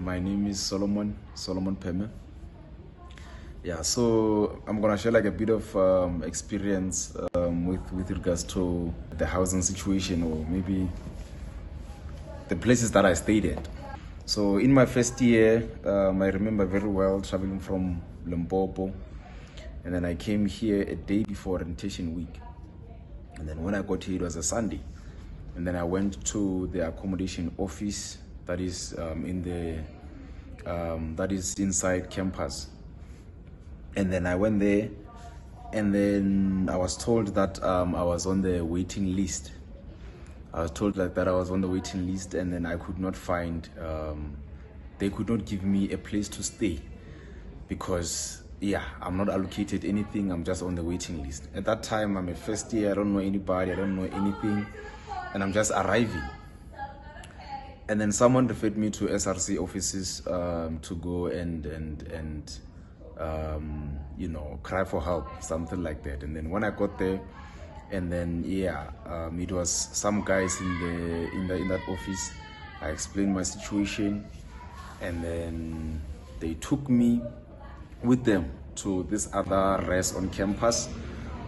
My name is Solomon Peme. Yeah, so I'm gonna share like a bit of experience with regards to the housing situation, or maybe the places that I stayed at. So in my first year, I remember very well traveling from Limpopo, and then I came here a day before orientation week. And then when I got here, it was a Sunday. And then I went to the accommodation office that is that is inside campus. And then I went there, and then I was told that I was on the waiting list. I was told that I was on the waiting list, and then I could not find, they could not give me a place to stay because, yeah, I'm not allocated anything. I'm just on the waiting list. At that time, I'm a first year. I don't know anybody. I don't know anything. And I'm just arriving. And then someone referred me to SRC offices to go and you know, cry for help, something like that. And then when I got there, and then it was some guys in that office. I explained my situation, and then they took me with them to this other rest on campus.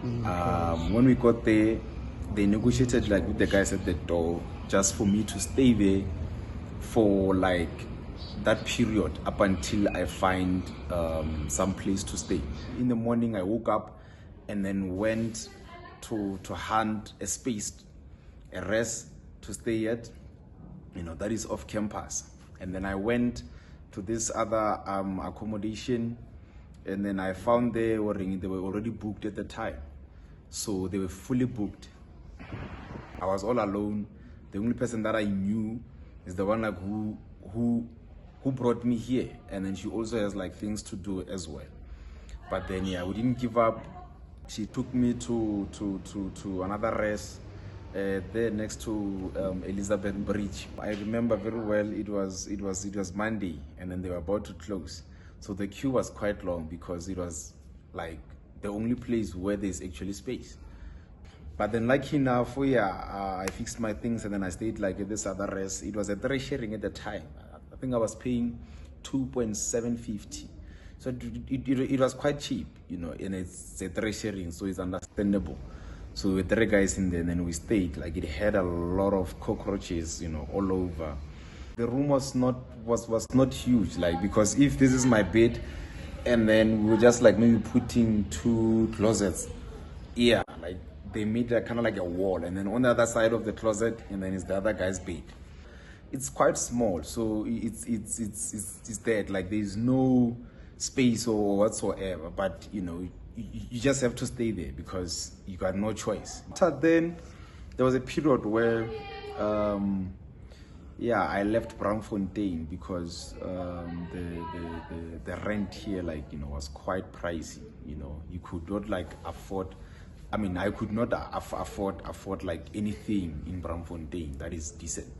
When we got there, they negotiated like with the guys at the door just for me to stay there for like that period up until I find some place to stay. In the morning, I woke up and then went to hunt a space, a rest to stay at, you know, that is off campus. And then I went to this other accommodation, and then I found they were already booked at the time. So they were fully booked. I was all alone. The only person that I knew is the one like who brought me here, and then she also has like things to do as well. But then we didn't give up. She took me to another rest there next to Elizabeth Bridge. I remember very well. It was Monday, and then they were about to close. So the queue was quite long because it was like the only place where there's actually space. But then lucky enough, I fixed my things, and then I stayed like at this other rest. It was a 3 sharing at the time. I think I was paying 2.750. So it was quite cheap, you know, and it's a 3 sharing, so it's understandable. So with 3 guys in there, and then we stayed. Like, it had a lot of cockroaches, you know, all over. The room was not huge, like, because if this is my bed, and then we were just like maybe putting 2 closets, like they made kind of like a wall, and then on the other side of the closet, and then is the other guy's bed. It's quite small, so it's that, like, there's no space or whatsoever, but you know, you just have to stay there because you got no choice. But then there was a period where I left Braamfontein because the rent here, like, you know, was quite pricey. You know, you could not like afford, I mean, I could not afford like anything in Braamfontein that is decent.